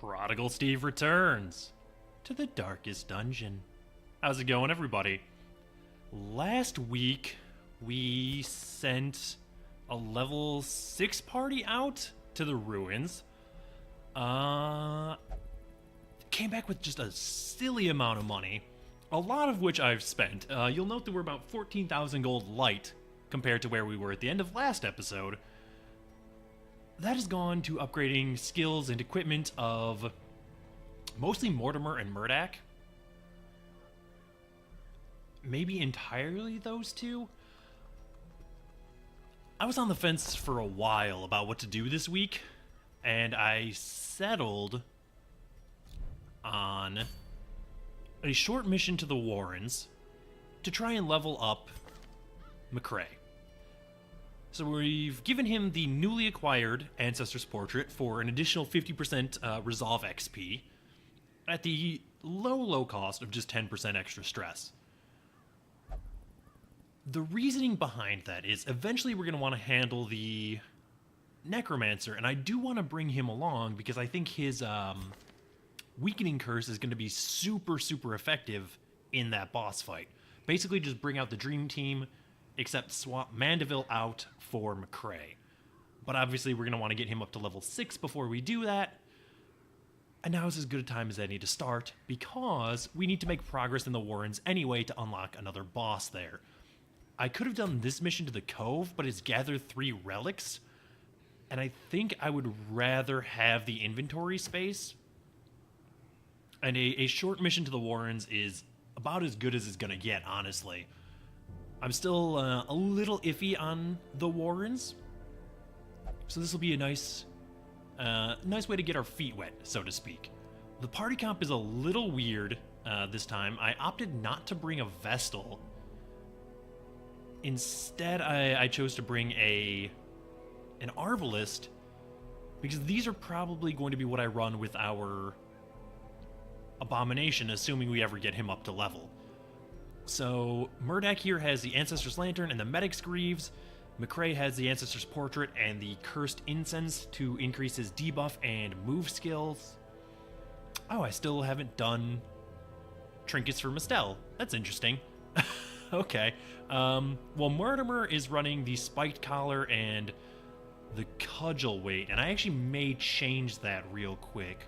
Prodigal Steve returns to the darkest dungeon. How's it going, everybody? Last week, we sent a level 6 party out to the ruins. Came back with just a silly amount of money, a lot of which I've spent. You'll note that we're about 14,000 gold light compared to where we were at the end of last episode. That has gone to upgrading skills and equipment of mostly Mortimer and Murdak. Maybe entirely those two. I was on the fence for a while about what to do this week, and I settled on a short mission to the Warrens to try and level up McCrae. So we've given him the newly acquired Ancestor's Portrait for an additional 50% Resolve XP at the low cost of just 10% extra stress. The reasoning behind that is eventually we're going to want to handle the Necromancer, and I do want to bring him along because I think his Weakening Curse is going to be super effective in that boss fight. Basically just bring out the Dream Team, except swap Mandeville out for McCrae. But obviously we're going to want to get him up to level 6 before we do that. And now is as good a time as any to start, because we need to make progress in the Warrens anyway to unlock another boss there. I could have done this mission to the Cove, but it's gathered 3 relics, and I think I would rather have the inventory space. And a short mission to the Warrens is about as good as it's going to get, honestly. I'm still a little iffy on the Warrens, so this will be a nice way to get our feet wet, so to speak. The party comp is a little weird this time. I opted not to bring a Vestal. Instead, I chose to bring an Arbalist, because these are probably going to be what I run with our Abomination, assuming we ever get him up to level. So Murdak here has the Ancestor's Lantern and the Medic's Greaves. McCrae has the Ancestor's Portrait and the Cursed Incense to increase his debuff and move skills. Oh, I still haven't done trinkets for Mistel. That's interesting. Okay. Well, Mortimer is running the Spiked Collar and the Cudgel Weight, and I actually may change that real quick,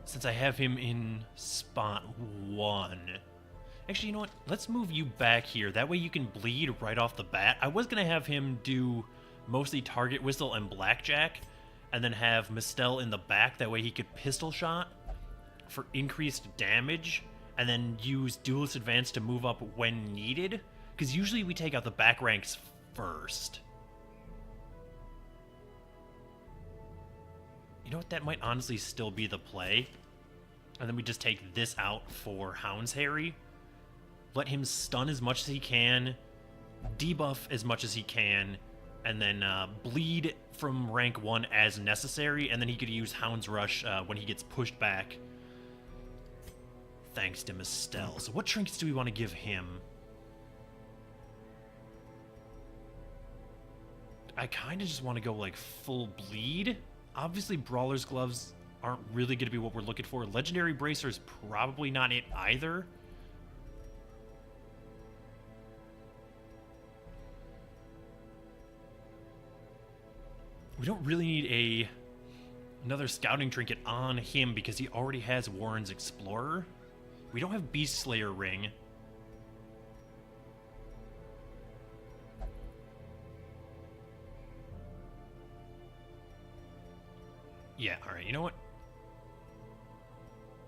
since I have him in spot 1. Actually, you know what? Let's move you back here. That way you can bleed right off the bat. I was going to have him do mostly Target Whistle and Blackjack, and then have Mistel in the back. That way he could pistol shot for increased damage, and then use Duelist Advance to move up when needed. Because usually we take out the back ranks first. You know what? That might honestly still be the play. And then we just take this out for Hound's Harry. Let him stun as much as he can, debuff as much as he can, and then bleed from rank 1 as necessary, and then he could use Hound's Rush when he gets pushed back, thanks to Mistel. So what trinkets do we want to give him? I kind of just want to go like full bleed. Obviously, Brawler's Gloves aren't really going to be what we're looking for. Legendary Bracer is probably not it either. We don't really need another Scouting Trinket on him because he already has Warren's Explorer. We don't have Beast Slayer Ring. Yeah, alright, you know what?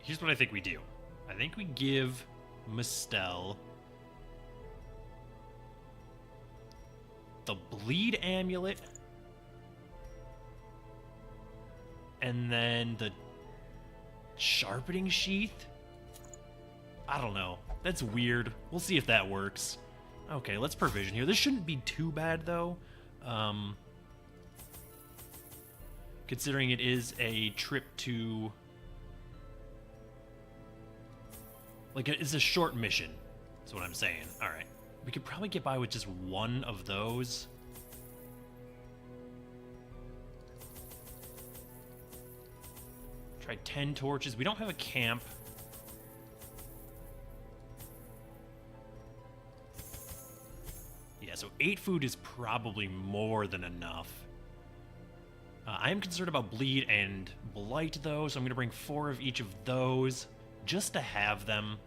Here's what I think we do. I think we give Mistel the Bleed Amulet, and then the Sharpening Sheath? I don't know. That's weird. We'll see if that works. Okay, let's provision here. This shouldn't be too bad, though. Considering it is a trip to... like, it's a short mission. That's what I'm saying. Alright. We could probably get by with just one of those. Try 10 torches. We don't have a camp. Yeah, so 8 food is probably more than enough. I am concerned about bleed and blight, though, so I'm going to bring 4 of each of those just to have them.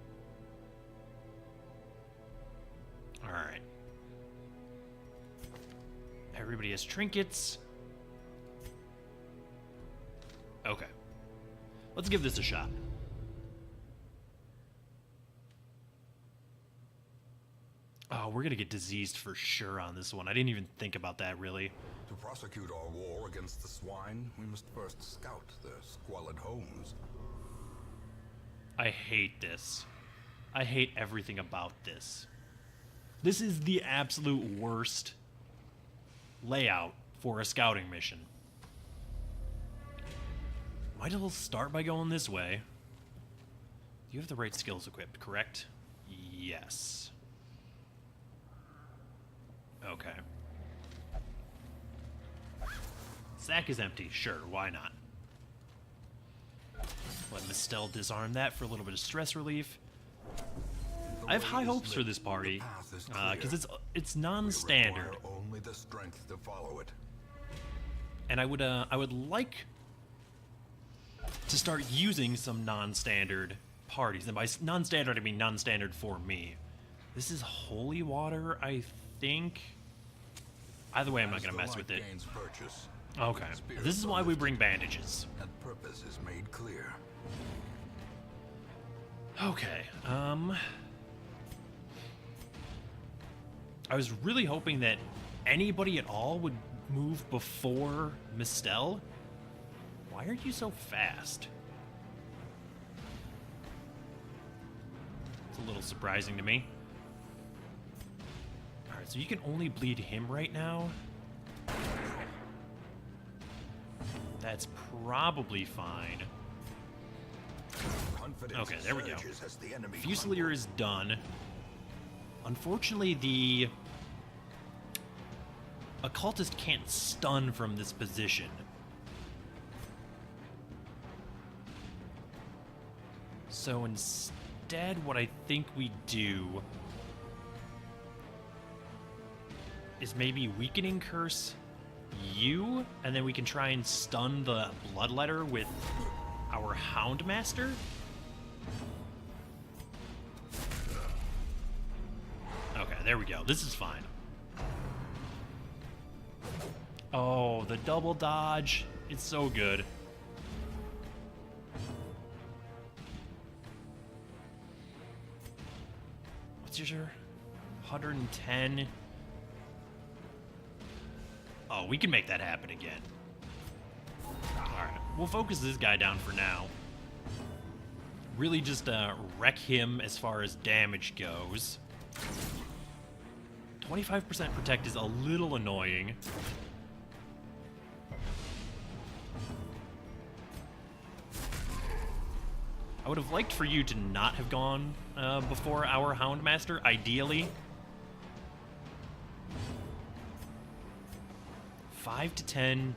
Alright. Everybody has trinkets. Okay. Let's give this a shot. Oh, we're gonna get diseased for sure on this one. I didn't even think about that, really. To prosecute our war against the swine, we must first scout their squalid homes. I hate this. I hate everything about this. This is the absolute worst layout for a scouting mission. Might as well start by going this way. You have the right skills equipped, correct? Yes. Okay. Sack is empty. Sure, why not? Let Mistel disarm that for a little bit of stress relief. I have high hopes for this party, because it's non-standard. Only the strength to follow it. And I would like to start using some non-standard parties. And by non-standard, I mean non-standard for me. This is holy water, I think. Either way, I'm not going to mess with it. Okay. This is why we bring bandages. And purpose is made clear. Okay. I was really hoping that anybody at all would move before Mistel. Why are you so fast? It's a little surprising to me. Alright, so you can only bleed him right now. That's probably fine. Okay, there we go. Fusilier is done. Unfortunately, the occultist can't stun from this position. So instead, what I think we do is maybe Weakening Curse you, and then we can try and stun the Bloodletter with our Houndmaster. Okay, there we go. This is fine. Oh, the double dodge. It's so good. What's your 110? Oh, we can make that happen again. Alright, we'll focus this guy down for now. Really just wreck him as far as damage goes. 25% protect is a little annoying. I would have liked for you to not have gone before our Houndmaster, ideally. 5 to 10,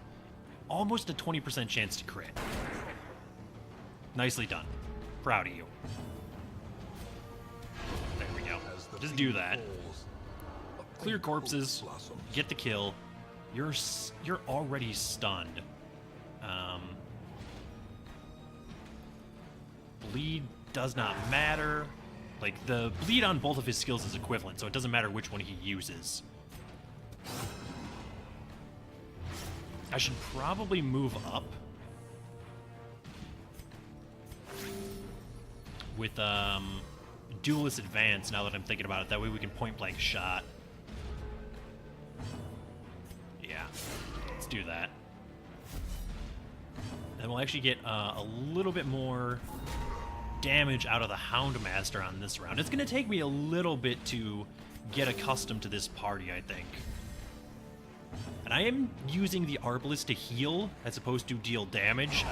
almost a 20% chance to crit. Nicely done. Proud of you. There we go. Just do that. Clear corpses, get the kill. You're already stunned. Bleed does not matter. Like, the bleed on both of his skills is equivalent, so it doesn't matter which one he uses. I should probably move up with Duelist Advance now that I'm thinking about it. That way we can point blank shot. Yeah, let's do that. And we'll actually get a little bit more damage out of the Houndmaster on this round. It's going to take me a little bit to get accustomed to this party, I think. And I am using the Arbalist to heal as opposed to deal damage,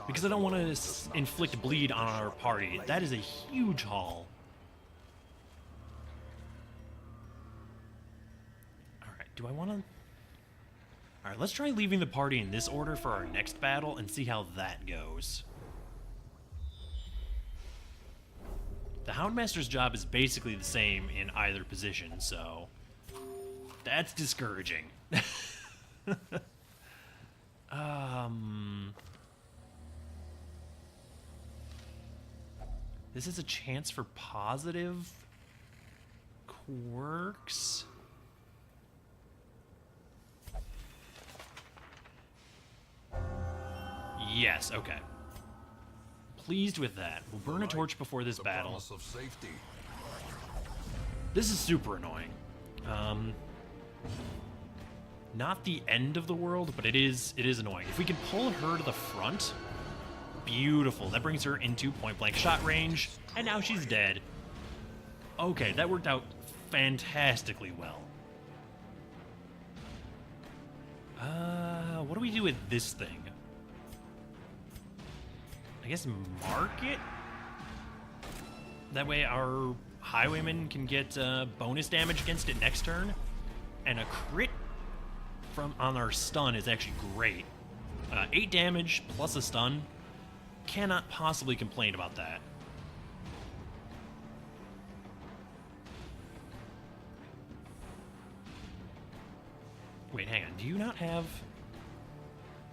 because I don't want to inflict bleed on our party. That is a huge haul. Alright, do I want to... Alright, let's try leaving the party in this order for our next battle and see how that goes. The Houndmaster's job is basically the same in either position, so that's discouraging. This is a chance for positive quirks. Yes, okay. Pleased with that. We'll burn a torch before this battle. Promise of safety. This is super annoying. Not the end of the world, but it is annoying. If we can pull her to the front, beautiful. That brings her into point-blank shot range, and now she's dead. Okay, that worked out fantastically well. What do we do with this thing? I guess mark it? That way our highwayman can get bonus damage against it next turn. And a crit on our stun is actually great. 8 damage plus a stun. Cannot possibly complain about that. Wait, hang on. Do you not have...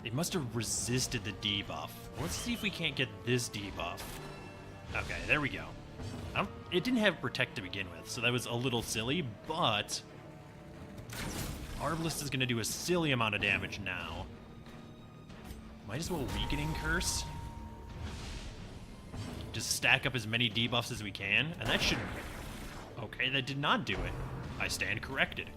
It must have resisted the debuff. Let's see if we can't get this debuff. Okay, there we go. It didn't have Protect to begin with, so that was a little silly, but... Arbalest is going to do a silly amount of damage now. Might as well Weakening Curse. Just stack up as many debuffs as we can, and that should... Okay, that did not do it. I stand corrected.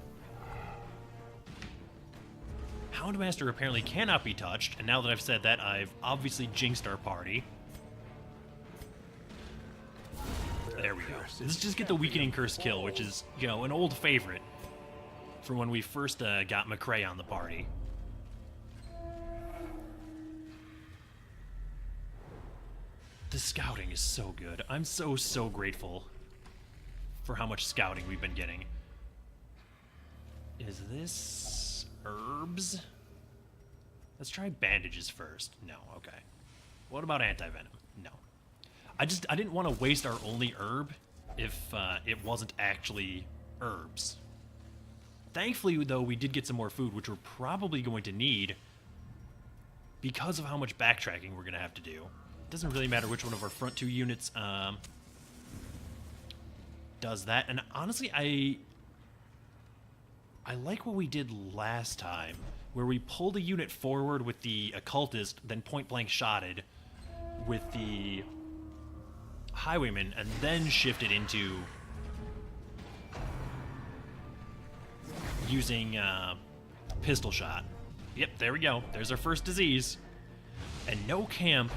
Houndmaster apparently cannot be touched, and now that I've said that, I've obviously jinxed our party. There we go. Let's just get the Weakening Curse kill, which is, you know, an old favorite from when we first got McCrae on the party. The scouting is so good. I'm so grateful for how much scouting we've been getting. Is this herbs? Let's try bandages first. No, okay. What about anti-venom? No. I didn't want to waste our only herb if it wasn't actually herbs. Thankfully, though, we did get some more food, which we're probably going to need because of how much backtracking we're going to have to do. It doesn't really matter which one of our front two units does that. And honestly, I like what we did last time, where we pulled a unit forward with the occultist, then point-blank shotted with the highwayman, and then shifted into using pistol shot. Yep, there we go. There's our first disease. And no camp,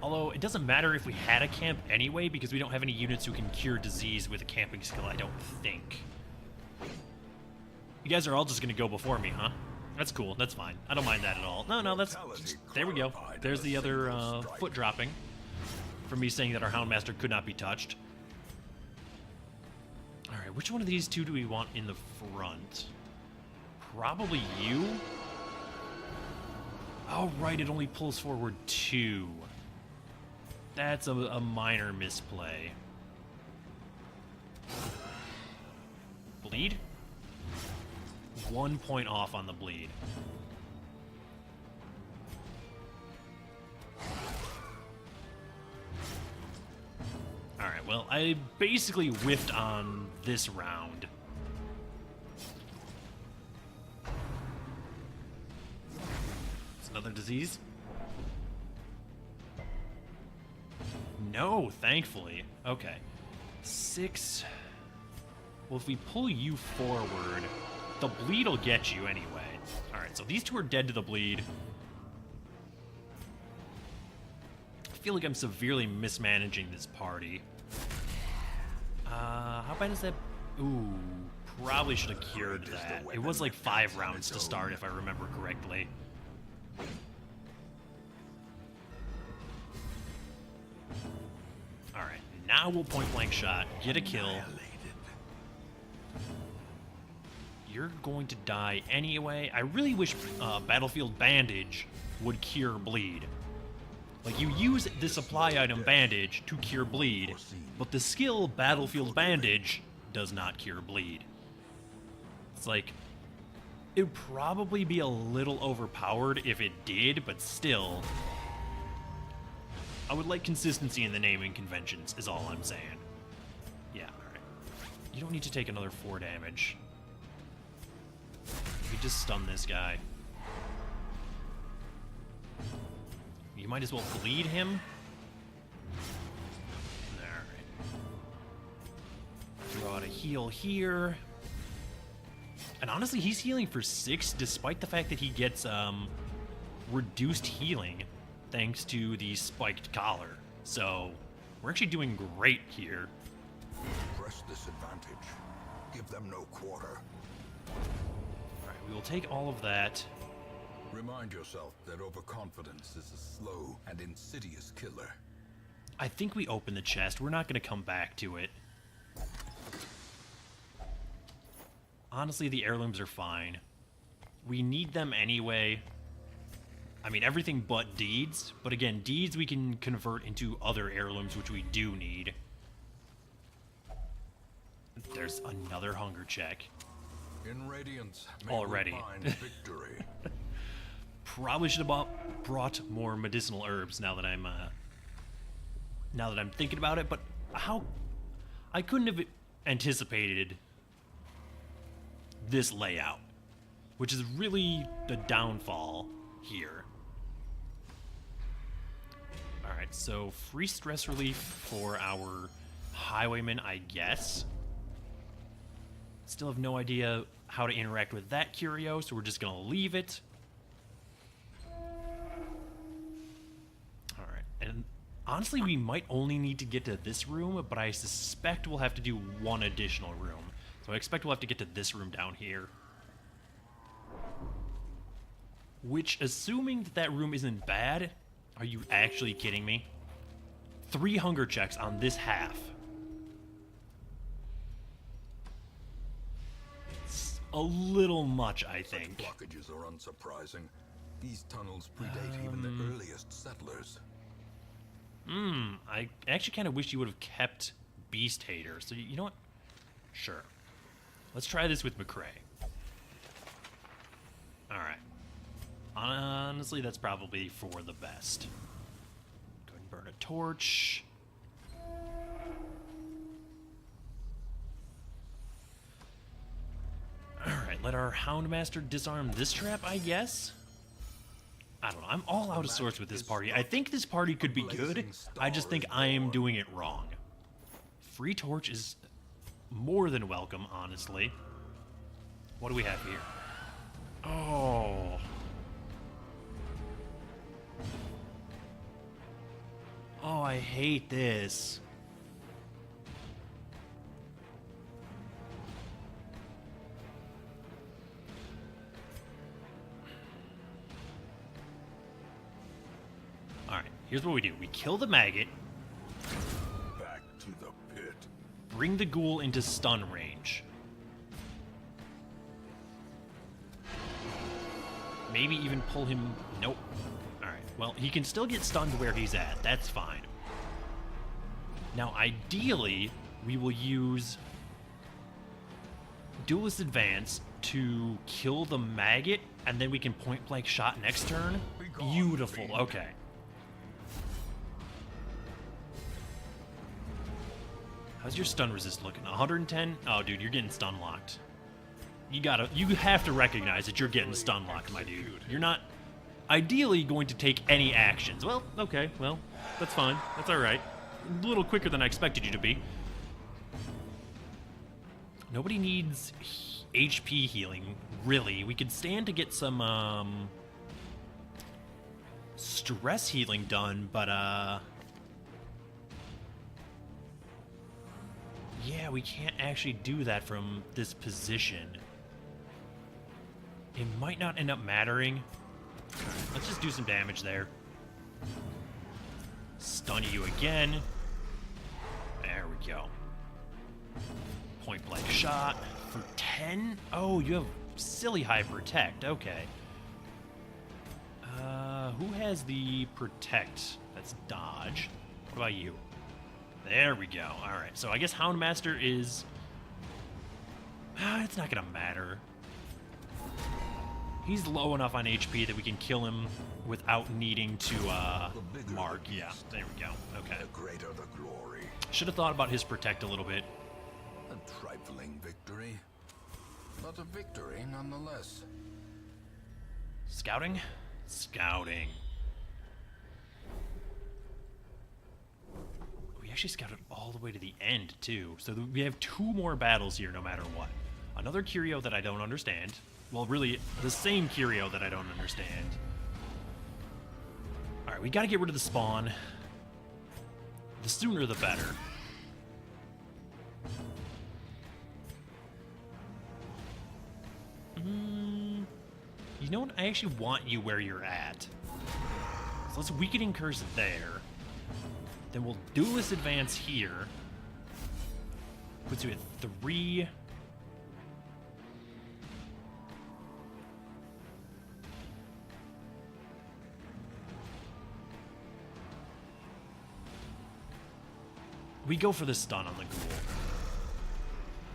although it doesn't matter if we had a camp anyway, because we don't have any units who can cure disease with a camping skill, I don't think. You guys are all just going to go before me, huh? That's cool. That's fine. I don't mind that at all. No, that's... There we go. There's the other foot dropping from me saying that our Houndmaster could not be touched. Alright, which one of these two do we want in the front? Probably you? Oh, right, it only pulls forward 2. That's a minor misplay. Bleed? 1 point off on the bleed. Alright, well, I basically whiffed on this round. It's another disease? No, thankfully. Okay. 6. Well, if we pull you forward, the bleed will get you anyway. Alright, so these two are dead to the bleed. I feel like I'm severely mismanaging this party. How bad is that? Ooh, probably should have cured that. It was like 5 rounds to start, if I remember correctly. Alright, now we'll point-blank shot, get a kill. you're going to die anyway. I really wish Battlefield Bandage would cure bleed. Like, you use the supply item Bandage to cure bleed, but the skill Battlefield Bandage does not cure bleed. It's like, it would probably be a little overpowered if it did, but still, I would like consistency in the naming conventions, is all I'm saying. Yeah, alright. You don't need to take another 4 damage. We just stun this guy. You might as well bleed him. Alright. Throw out a heal here. And honestly, he's healing for 6, despite the fact that he gets reduced healing thanks to the spiked collar. So, we're actually doing great here. Press this advantage. Give them no quarter. Alright, we will take all of that. Remind yourself that overconfidence is a slow and insidious killer. I think we open the chest. We're not going to come back to it. Honestly, the heirlooms are fine. We need them anyway. I mean, everything but deeds. But again, deeds we can convert into other heirlooms, which we do need. There's another hunger check. In Radiance, may Already. we find victory. Probably should have brought more medicinal herbs now that I'm thinking about it, but how I couldn't have anticipated this layout, which is really the downfall here. Alright, so free stress relief for our highwayman, I guess. Still have no idea how to interact with that curio, so we're just gonna leave it. Alright, and honestly, we might only need to get to this room, but I suspect we'll have to do one additional room. So I expect we'll have to get to this room down here. Which, assuming that room isn't bad, are you actually kidding me? 3 hunger checks on this half. It's a little much, I think. Blockages are unsurprising. These tunnels predate even the earliest settlers. I actually kind of wish you would have kept Beast Hater. So, you know what? Sure. Let's try this with McCrae. Alright. Honestly, that's probably for the best. Go ahead and burn a torch. Alright, let our Houndmaster disarm this trap, I guess? I don't know, I'm all out of sorts with this party. I think this party could be good, I just think I am doing it wrong. Free torch is more than welcome, honestly. What do we have here? Oh. Oh, I hate this. Alright, here's what we do. We kill the maggot. Back to the pit. Bring the ghoul into stun range. Maybe even pull him... Nope. Alright, well, he can still get stunned where he's at. That's fine. Now, ideally, we will use Duelist Advance to kill the maggot, and then we can point-blank shot next turn. Beautiful. Okay. How's your stun resist looking? 110? Oh, dude, you're getting stun locked. You have to recognize that you're getting stun locked, my dude. You're not ideally going to take any actions. Well, okay, well, that's fine. That's alright. A little quicker than I expected you to be. Nobody needs HP healing, really. We could stand to get some, stress healing done, but, yeah, we can't actually do that from this position. It might not end up mattering. Let's just do some damage there. Stun you again. There we go. Point blank shot for 10. Oh, you have silly high protect. Okay. Who has the protect? That's dodge. What about you? There we go. All right. So I guess Houndmaster is. It's not gonna matter. He's low enough on HP that we can kill him without needing to mark. Yeah. There we go. Okay. The greater the glory. Should have thought about his protect a little bit. A trifling victory, but a victory nonetheless. Scouting? Scouting. We actually scouted all the way to the end, too. So we have 2 more battles here no matter what. Another curio that I don't understand. Well, really, the same curio that I don't understand. Alright, we gotta get rid of the spawn. The sooner the better. You know what? I actually want you where you're at. So let's Weakening Curse there. Then we'll Duelist Advance here. Puts you at 3. We go for the stun on the ghoul.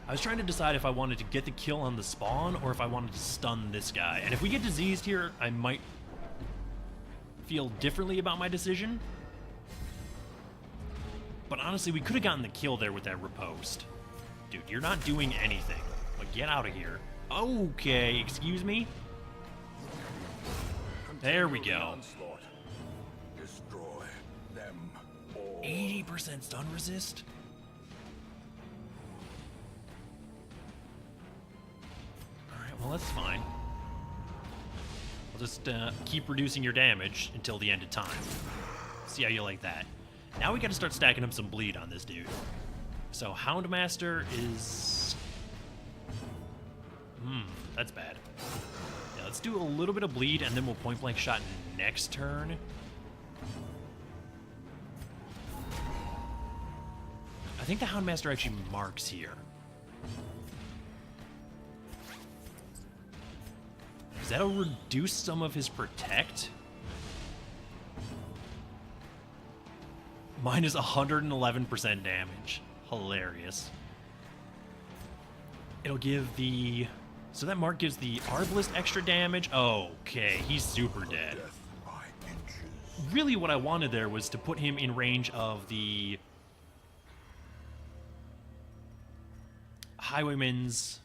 I was trying to decide if I wanted to get the kill on the spawn or if I wanted to stun this guy. And if we get diseased here, I might feel differently about my decision. But honestly, we could have gotten the kill there with that riposte. Dude, you're not doing anything. Like, get out of here. Okay, excuse me? There we go. Destroy them all. 80% stun resist? Alright, well that's fine. I'll just keep reducing your damage until the end of time. See how you like that. Now we gotta start stacking up some bleed on this dude. So Houndmaster is... that's bad. Yeah, let's do a little bit of bleed and then we'll point blank shot next turn. I think the Houndmaster actually marks here. Because that'll reduce some of his protect. Mine is 111% damage. Hilarious. It'll give the... So that mark gives the Arbalist extra damage. Okay, he's super dead. Really what I wanted there was to put him in range of the... Highwayman's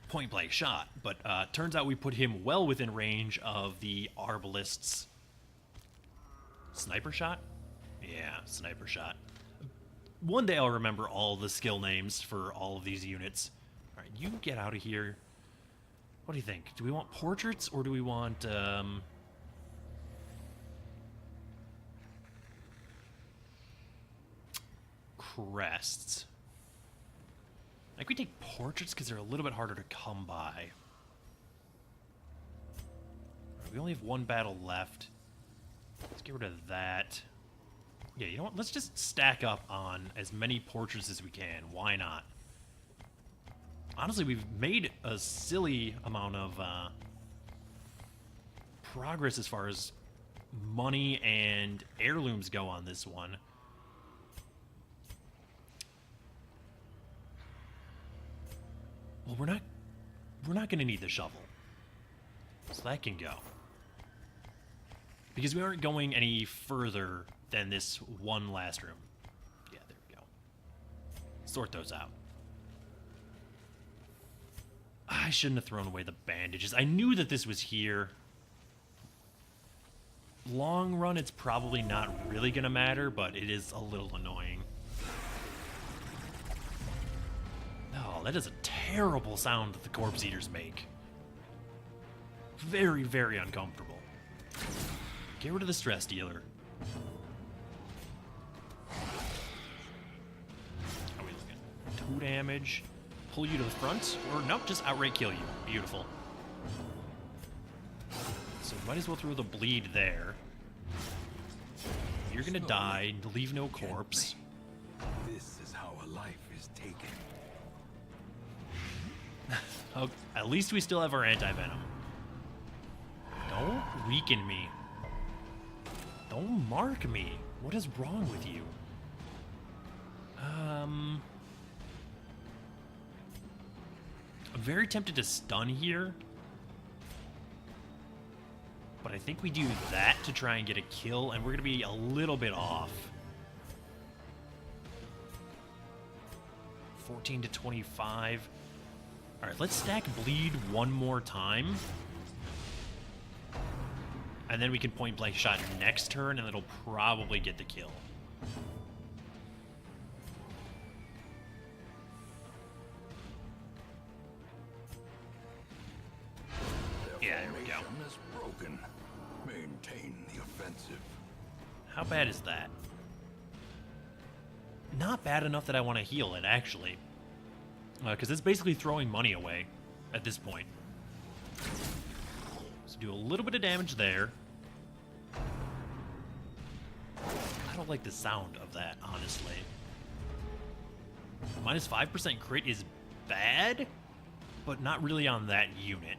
point blank shot, but turns out we put him well within range of the Arbalist's sniper shot? Yeah, sniper shot. One day I'll remember all the skill names for all of these units. Alright, you get out of here. What do you think? Do we want portraits or do we want crests? Like, we take portraits because they're a little bit harder to come by. We only have 1 battle left. Let's get rid of that. Yeah, you know what? Let's just stack up on as many portraits as we can. Why not? Honestly, we've made a silly amount of progress as far as money and heirlooms go on this one. Well, we're not going to need the shovel. So that can go. Because we aren't going any further than this one last room. Yeah, there we go. Sort those out. I shouldn't have thrown away the bandages. I knew that this was here. Long run, it's probably not really going to matter, but it is a little annoying. Oh, that is a terrible sound that the corpse eaters make. Very, very uncomfortable. Get rid of the stress dealer. How are we looking? 2 damage. Pull you to the front, or nope, just outright kill you. Beautiful. So might as well throw the bleed there. You're gonna die, leave no corpse. This is how A life is taken. Oh, at least we still have our anti-venom. Don't weaken me. Don't mark me. What is wrong with you? I'm very tempted to stun here. But I think we do that to try and get a kill, and we're going to be a little bit off. 14 to 25. All right, let's stack bleed one more time. And then we can point blank shot next turn, and it'll probably get the kill. Yeah, there we go. Is broken. Maintain the offensive. How bad is that? Not bad enough that I want to heal it, actually. Because it's basically throwing money away at this point. So do a little bit of damage there. I don't like the sound of that, honestly. Minus 5% crit is bad, but not really on that unit.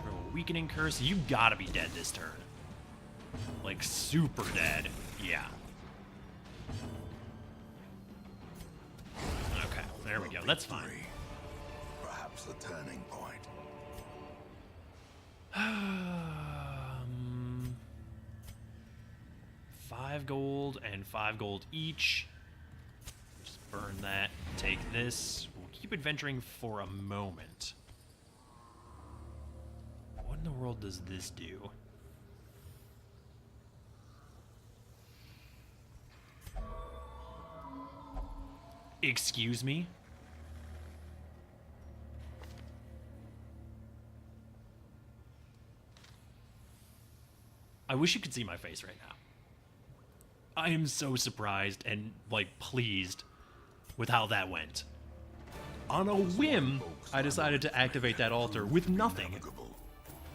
Throw a weakening curse. You gotta be dead this turn. Like, super dead. Yeah. Okay, there we go. That's fine. Perhaps a turning point. 5 gold and 5 gold each. Just burn that. Take this. We'll keep adventuring for a moment. What in the world does this do? Excuse me? I wish you could see my face right now. I am so surprised and, like, pleased with how that went. On a whim, I decided to activate that altar with nothing.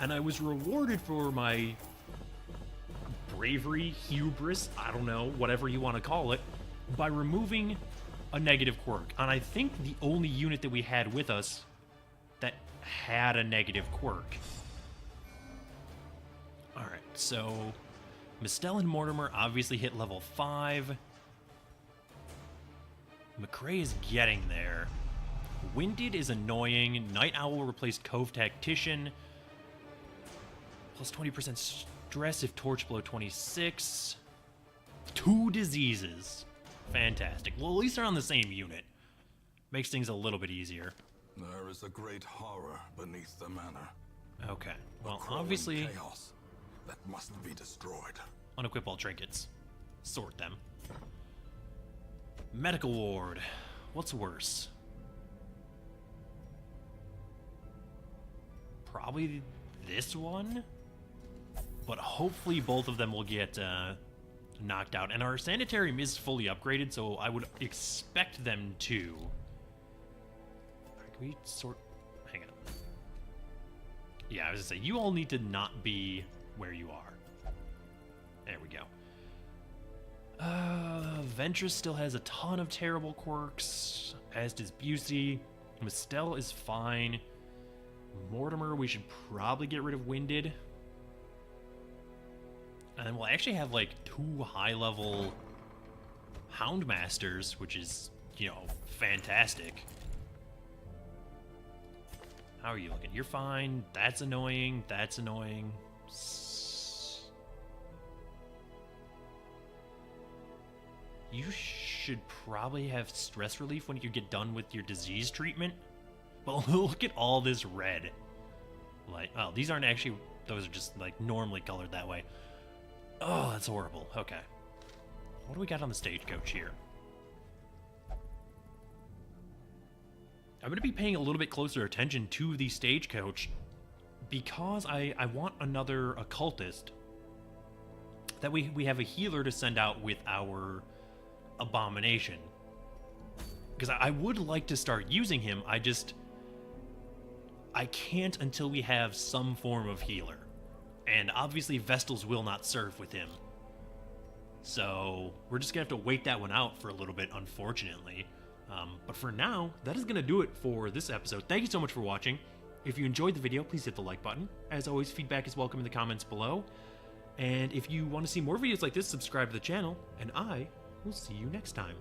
And I was rewarded for my bravery, hubris, I don't know, whatever you want to call it, by removing a negative quirk. And I think the only unit that we had with us that had a negative quirk. Alright, so Mistel and Mortimer obviously hit level 5. McCrae is getting there. Winded is annoying. Night Owl replaced Cove Tactician. Plus 20% stress if Torch Blow 26. 2 diseases. Fantastic. Well, at least they're on the same unit. Makes things a little bit easier. There is a great horror beneath the manor. Okay. Well, A crawling obviously, chaos that must be destroyed. unequip all trinkets. Sort them. Medical ward. What's worse? Probably this one? But hopefully both of them will get knocked out. And our sanitarium is fully upgraded, so I would expect them to. Can we sort... Hang on. Yeah, I was gonna say, you all need to not be where you are. There we go. Ventress still has a ton of terrible quirks, as does Busey. Mistel is fine. Mortimer, we should probably get rid of Winded. And then we'll actually have, like, 2 high-level Houndmasters, which is, you know, fantastic. How are you looking? You're fine. That's annoying. That's annoying. You should probably have stress relief when you get done with your disease treatment. But look at all this red. Like, oh, these aren't actually... Those are just, like, normally colored that way. Oh, that's horrible. Okay. What do we got on the stagecoach here? I'm going to be paying a little bit closer attention to the stagecoach because I want another occultist. That we have a healer to send out with our abomination. Because I would like to start using him, I can't until we have some form of healer. And obviously Vestals will not serve with him. So we're just gonna have to wait that one out for a little bit, unfortunately. But for now, that is gonna do it for this episode. Thank you so much for watching. If you enjoyed the video, please hit the like button. As always, feedback is welcome in the comments below. And if you want to see more videos like this, subscribe to the channel, and I will see you next time.